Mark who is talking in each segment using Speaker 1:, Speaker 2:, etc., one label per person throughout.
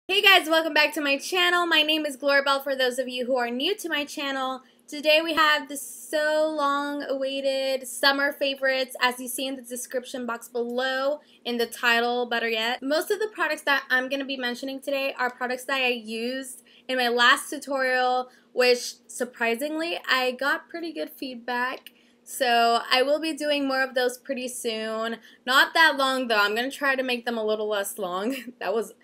Speaker 1: Hey guys, welcome back to my channel. My name is Glorabelle for those of you who are new to my channel. Today we have the so long awaited summer favorites, as you see in the description box below, in the title, better yet. Most of the products that I'm going to be mentioning today are products that I used in my last tutorial, which surprisingly I got pretty good feedback. So I will be doing more of those pretty soon. Not that long though. I'm going to try to make them a little less long. That was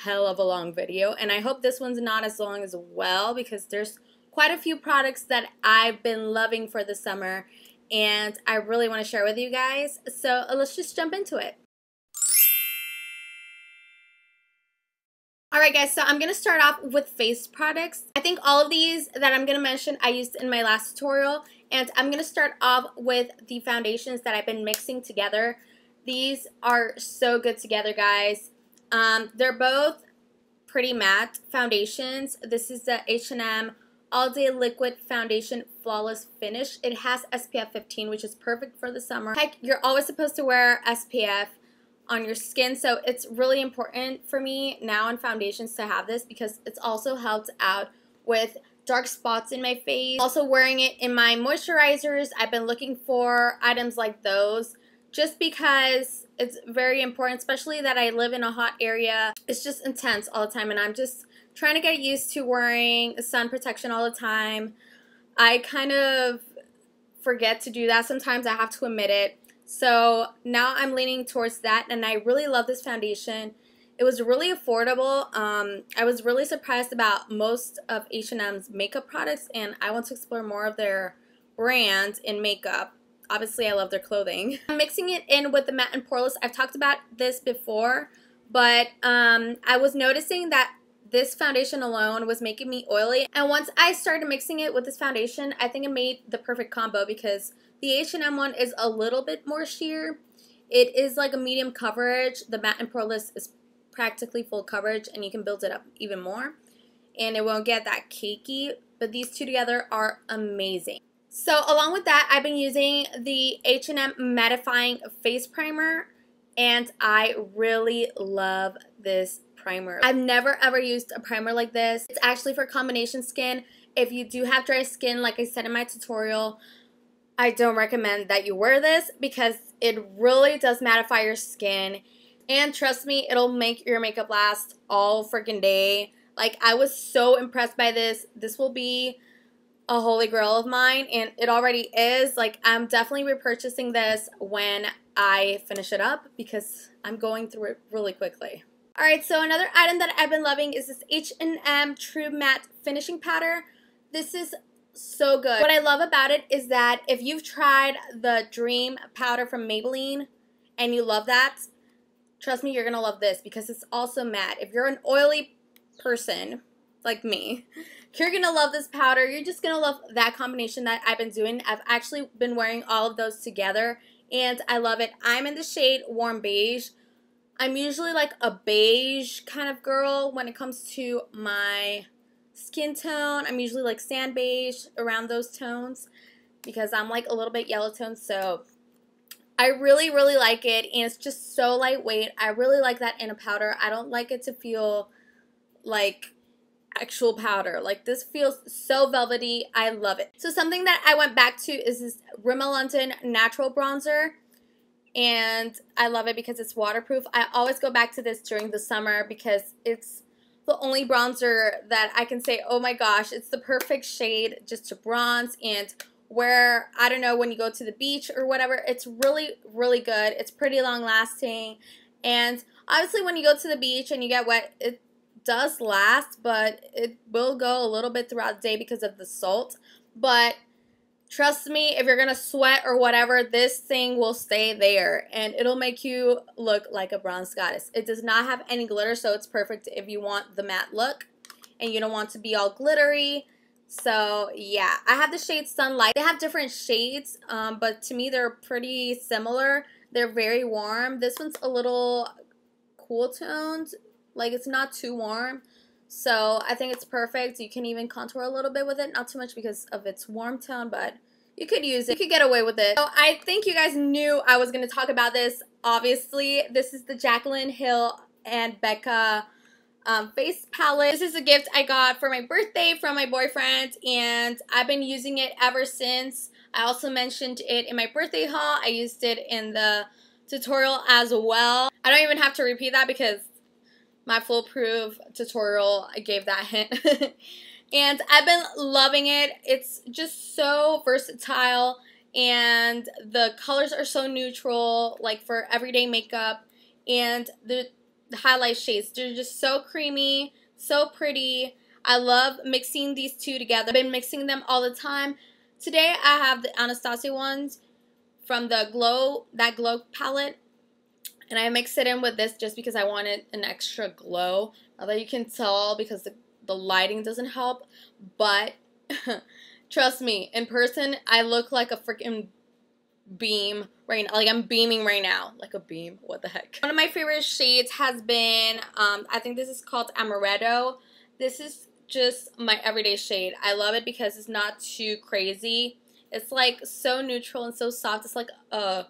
Speaker 1: hell of a long video, and I hope this one's not as long as well, because there's quite a few products that I've been loving for the summer and I really want to share with you guys. So let's just jump into it. Alright guys, so I'm going to start off with face products. I think all of these that I'm going to mention I used in my last tutorial, and I'm going to start off with the foundations that I've been mixing together. These are so good together, guys. They're both pretty matte foundations. This is the H&M All Day Liquid Foundation Flawless Finish. It has SPF 15, which is perfect for the summer. Heck, you're always supposed to wear SPF on your skin, so it's really important for me now in foundations to have this, because it's also helped out with dark spots in my face. Also wearing it in my moisturizers. I've been looking for items like those, just because it's very important, especially that I live in a hot area. It's just intense all the time, and I'm just trying to get used to wearing sun protection all the time. I kind of forget to do that sometimes, I have to admit it. So now I'm leaning towards that, and I really love this foundation. It was really affordable. I was really surprised about most of H&M's makeup products, and I want to explore more of their brands in makeup. Obviously, I love their clothing. I'm mixing it in with the matte and poreless. I've talked about this before, but I was noticing that this foundation alone was making me oily. And once I started mixing it with this foundation, I think it made the perfect combo, because the H&M one is a little bit more sheer. It is like a medium coverage. The matte and poreless is practically full coverage, and you can build it up even more. And it won't get that cakey, but these two together are amazing. So along with that, I've been using the H&M Mattifying Face Primer, and I really love this primer. I've never ever used a primer like this. It's actually for combination skin. If you do have dry skin, like I said in my tutorial, I don't recommend that you wear this, because it really does mattify your skin. And trust me, it'll make your makeup last all freaking day. Like, I was so impressed by this. This will be a holy grail of mine, and it already is. Like, I'm definitely repurchasing this when I finish it up, because I'm going through it really quickly. Alright, so another item that I've been loving is this H&M True Matte Finishing Powder. This is so good. What I love about it is that if you've tried the Dream powder from Maybelline and you love that, trust me, you're going to love this, because it's also matte. If you're an oily person like me, you're going to love this powder. You're just going to love that combination that I've been doing. I've actually been wearing all of those together, and I love it. I'm in the shade Warm Beige. I'm usually like a beige kind of girl when it comes to my skin tone. I'm usually like sand beige, around those tones, because I'm like a little bit yellow tone. So I really, really like it, and it's just so lightweight. I really like that in a powder. I don't like it to feel like actual powder. Like, this feels so velvety. I love it. So something that I went back to is this Rimmel London Natural Bronzer, and I love it because it's waterproof. I always go back to this during the summer, because it's the only bronzer that I can say, oh my gosh, it's the perfect shade just to bronze and wear, I don't know, when you go to the beach or whatever. It's really, really good. It's pretty long lasting, and obviously when you go to the beach and you get wet, it does last, but it will go a little bit throughout the day because of the salt. But trust me, if you're gonna sweat or whatever, this thing will stay there, and it'll make you look like a bronze goddess. It does not have any glitter, so it's perfect if you want the matte look and you don't want to be all glittery. So yeah, I have the shade Sunlight. They have different shades, but to me they're pretty similar. They're very warm. This one's a little cool toned. Like, it's not too warm, so I think it's perfect. You can even contour a little bit with it, not too much because of its warm tone, but you could use it. You could get away with it. So I think you guys knew I was going to talk about this. Obviously, this is the Jaclyn Hill and Becca face palette. This is a gift I got for my birthday from my boyfriend, and I've been using it ever since. I also mentioned it in my birthday haul. I used it in the tutorial as well. I don't even have to repeat that because my foolproof tutorial, I gave that hint. And I've been loving it. It's just so versatile, and the colors are so neutral, like for everyday makeup. And the highlight shades, they're just so creamy, so pretty. I love mixing these two together. I've been mixing them all the time. Today I have the Anastasia ones from the Glow palette, and I mix it in with this just because I wanted an extra glow. Although you can tell because the lighting doesn't help, but trust me, in person I look like a freaking beam right now. Like I'm beaming right now, like a beam. What the heck? One of my favorite shades has been I think this is called Amaretto. This is just my everyday shade. I love it because it's not too crazy. It's like so neutral and so soft. It's like a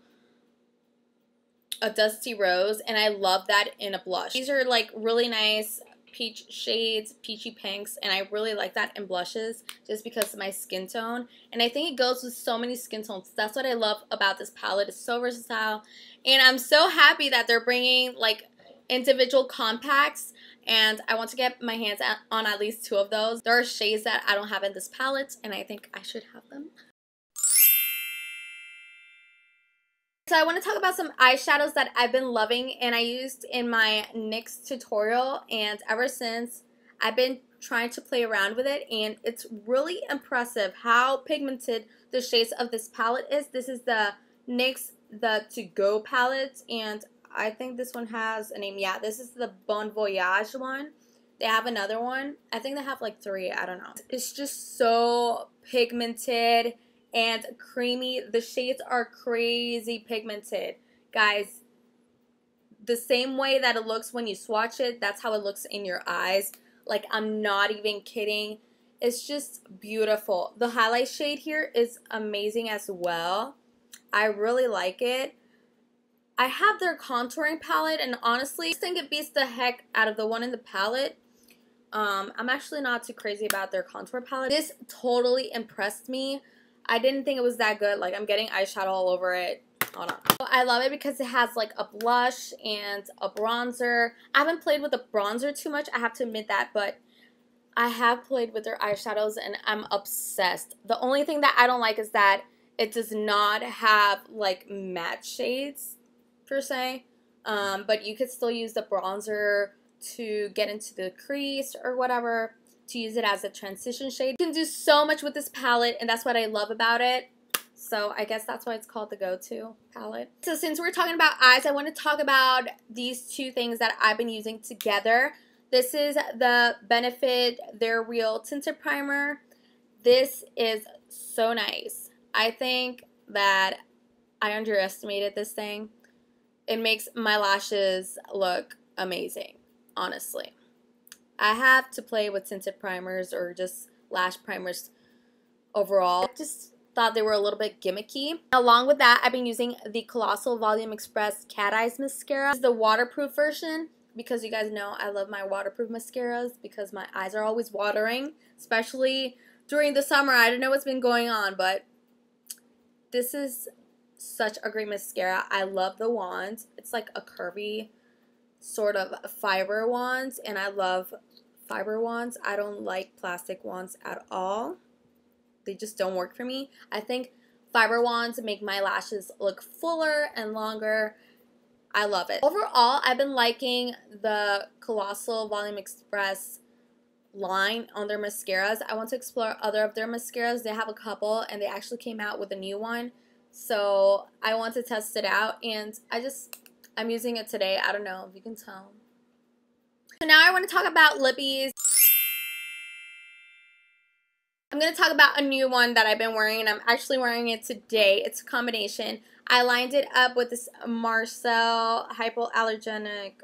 Speaker 1: dusty rose, and I love that in a blush. These are like really nice peach shades, peachy pinks, and I really like that in blushes just because of my skin tone. And I think it goes with so many skin tones. That's what I love about this palette. It's so versatile, and I'm so happy that they're bringing like individual compacts, and I want to get my hands on at least 2 of those. There are shades that I don't have in this palette, and I think I should have them. So I want to talk about some eyeshadows that I've been loving and I used in my NYX tutorial, and ever since I've been trying to play around with it, and it's really impressive how pigmented the shades of this palette is. This is the NYX the To Go palette, and I think this one has a name. Yeah, this is the Bon Voyage one. They have another one. I think they have like 3. I don't know. It's just so pigmented and creamy. The shades are crazy pigmented. Guys, the same way that it looks when you swatch it, that's how it looks in your eyes. Like, I'm not even kidding. It's just beautiful. The highlight shade here is amazing as well. I really like it. I have their contouring palette, and honestly, I think it beats the heck out of the one in the palette. I'm actually not too crazy about their contour palette. This totally impressed me. I didn't think it was that good. Like, I'm getting eyeshadow all over it. Hold on. I love it because it has like a blush and a bronzer. I haven't played with the bronzer too much, I have to admit that, but I have played with their eyeshadows and I'm obsessed. The only thing that I don't like is that it does not have like matte shades per se, but you could still use the bronzer to get into the crease or whatever, to use it as a transition shade. You can do so much with this palette, and that's what I love about it. So I guess that's why it's called the go-to palette. So since we're talking about eyes, I want to talk about these 2 things that I've been using together. This is the Benefit They're Real Tinted Primer. This is so nice. I think that I underestimated this thing. It makes my lashes look amazing, honestly. I have to play with tinted primers or just lash primers overall. I just thought they were a little bit gimmicky. Along with that, I've been using the Colossal Volume Express Cat Eyes Mascara. This is the waterproof version because you guys know I love my waterproof mascaras because my eyes are always watering, especially during the summer. I don't know what's been going on, but this is such a great mascara. I love the wand. It's like a curvy sort of fiber wands, and I love fiber wands. I don't like plastic wands at all. They just don't work for me. I think fiber wands make my lashes look fuller and longer. I love it. Overall, I've been liking the Colossal Volume Express line on their mascaras. I want to explore other of their mascaras. They have a couple, and they actually came out with a new one. So I want to test it out, and I'm using it today. I don't know if you can tell. So now I want to talk about lippies. I'm going to talk about a new one that I've been wearing, and I'm actually wearing it today. It's a combination. I lined it up with this Marcel Hypoallergenic.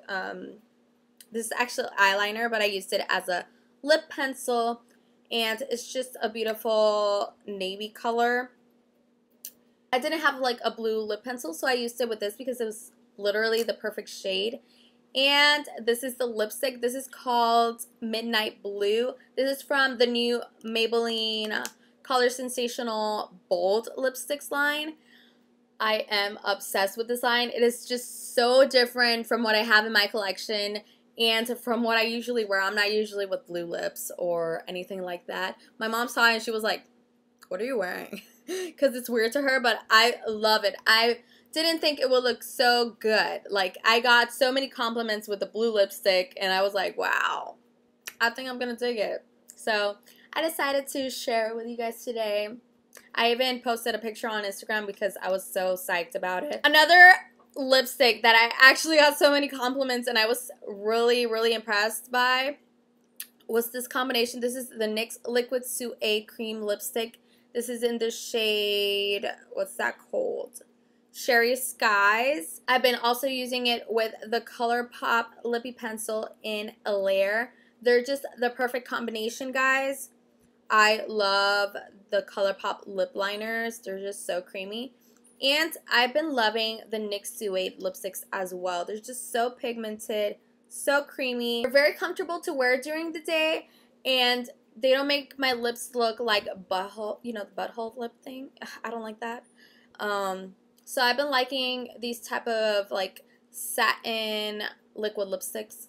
Speaker 1: This is actually eyeliner, but I used it as a lip pencil, and it's just a beautiful navy color. I didn't have like a blue lip pencil, so I used it with this because it was literally the perfect shade. And this is the lipstick. This is called Midnight Blue. This is from the new Maybelline Color Sensational Bold Lipsticks line. I am obsessed with this line. It is just so different from what I have in my collection and from what I usually wear. I'm not usually with blue lips or anything like that. My mom saw it and she was like, what are you wearing? Because it's weird to her, but I love it. I didn't think it would look so good. Like, I got so many compliments with the blue lipstick, and I was like, wow, I think I'm going to dig it. So I decided to share it with you guys today. I even posted a picture on Instagram because I was so psyched about it. Another lipstick that I actually got so many compliments and I was really, really impressed by was this combination. This is the NYX Liquid Suede Cream Lipstick. This is in the shade, what's that called? Sherry Skies. I've been also using it with the ColourPop Lippy Pencil in a layer. They're just the perfect combination, guys. I love the ColourPop lip liners. They're just so creamy. And I've been loving the NYX Suede lipsticks as well. They're just so pigmented, so creamy. They're very comfortable to wear during the day, and they don't make my lips look like butthole, you know, the butthole lip thing. I don't like that. So I've been liking these type of like satin liquid lipsticks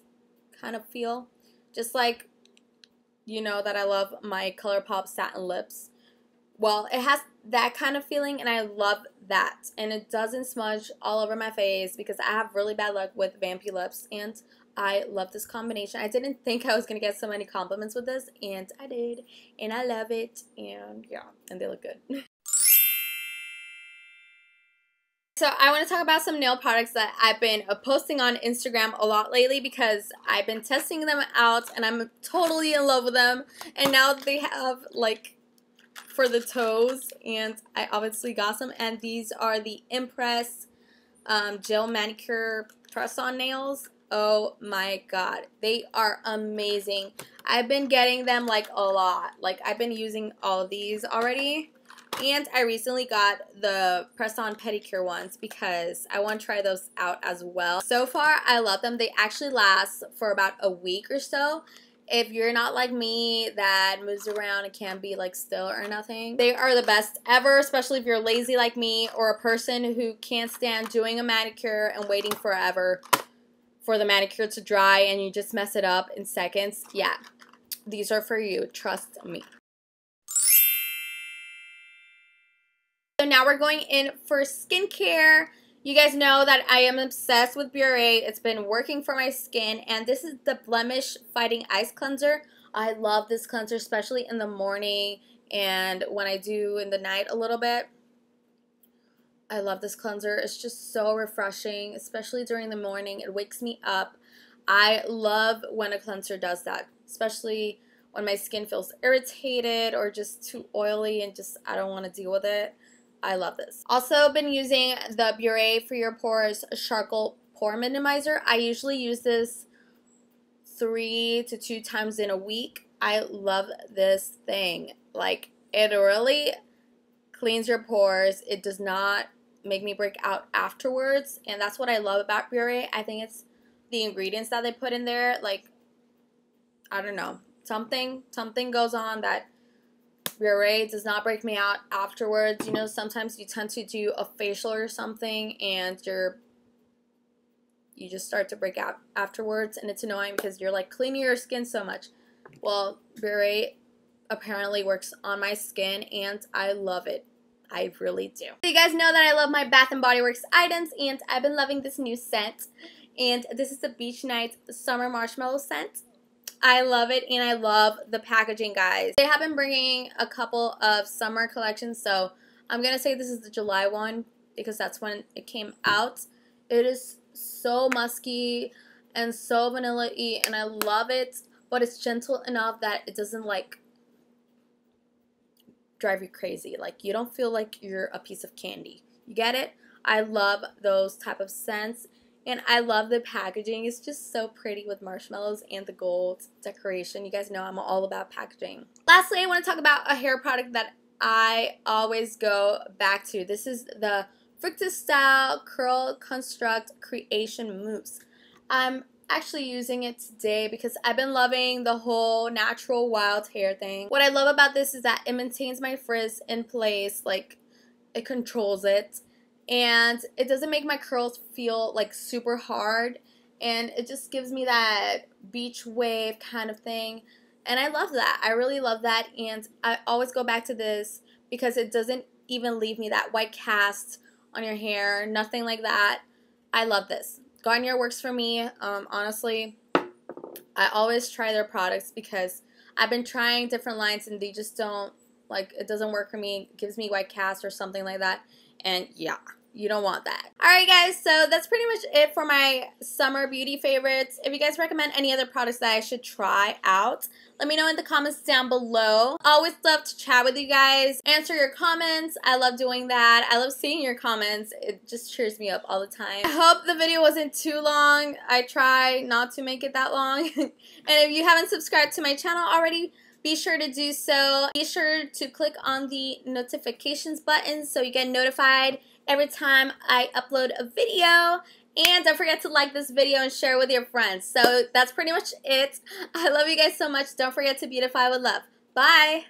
Speaker 1: kind of feel. Just like, you know, that I love my ColourPop satin lips. Well, it has that kind of feeling, and I love that. And it doesn't smudge all over my face because I have really bad luck with vampy lips, and I love this combination. I didn't think I was going to get so many compliments with this, and I did. And I love it, and yeah, and they look good. So I want to talk about some nail products that I've been posting on Instagram a lot lately because I've been testing them out and I'm totally in love with them. And now they have like for the toes, and I obviously got some. And these are the Impress Gel Manicure Press-On Nails. Oh my god, they are amazing. I've been getting them like a lot. Like, I've been using all of these already. And I recently got the press-on pedicure ones because I want to try those out as well. So far, I love them. They actually last for about a week or so. If you're not like me that moves around and can't be like still or nothing, they are the best ever, especially if you're lazy like me or a person who can't stand doing a manicure and waiting forever for the manicure to dry and you just mess it up in seconds. Yeah, these are for you. Trust me. So now we're going in for skincare. You guys know that I am obsessed with Beautify. It's been working for my skin, and this is the Blemish Fighting Ice Cleanser. I love this cleanser, especially in the morning and when I do in the night a little bit. I love this cleanser. It's just so refreshing, especially during the morning. It wakes me up. I love when a cleanser does that, especially when my skin feels irritated or just too oily and just I don't want to deal with it. I love this. Also been using the Beautify For Your Pores Charcoal Pore Minimizer. I usually use this 3 to 2 times in a week. I love this thing. Like, it really cleans your pores. It does not make me break out afterwards, and that's what I love about Beautify. I think it's the ingredients that they put in there. Like, I don't know. Something goes on that Beautify does not break me out afterwards. You know, sometimes you tend to do a facial or something and you just start to break out afterwards, and it's annoying because you're like cleaning your skin so much. Well, Beautify apparently works on my skin, and I love it. I really do. So you guys know that I love my Bath & Body Works items, and I've been loving this new scent. And this is the Beach Night Summer Marshmallow scent. I love it, and I love the packaging, guys. They have been bringing a couple of summer collections, so I'm going to say this is the July one because that's when it came out. It is so musky and so vanilla-y, and I love it, but it's gentle enough that it doesn't, like, drive you crazy. Like, you don't feel like you're a piece of candy. You get it? I love those type of scents. And I love the packaging. It's just so pretty with marshmallows and the gold decoration. You guys know I'm all about packaging. Lastly, I want to talk about a hair product that I always go back to. This is the Frictus Style Curl Construct Creation Mousse. I'm actually using it today because I've been loving the whole natural wild hair thing. What I love about this is that it maintains my frizz in place, like it controls it, and it doesn't make my curls feel like super hard, and it just gives me that beach wave kind of thing, and I love that. I really love that, and I always go back to this because it doesn't even leave me that white cast on your hair, nothing like that. I love this. Garnier works for me. Honestly, I always try their products because I've been trying different lines and they just don't, like, it doesn't work for me. It gives me white cast or something like that. And yeah, you don't want that. Alright guys, so that's pretty much it for my summer beauty favorites. If you guys recommend any other products that I should try out, let me know in the comments down below. I always love to chat with you guys, answer your comments. I love doing that. I love seeing your comments. It just cheers me up all the time. I hope the video wasn't too long. I try not to make it that long. And if you haven't subscribed to my channel already, be sure to do so. Be sure to click on the notifications button so you get notified every time I upload a video. And don't forget to like this video and share with your friends. So that's pretty much it. I love you guys so much. Don't forget to beautify with love. Bye!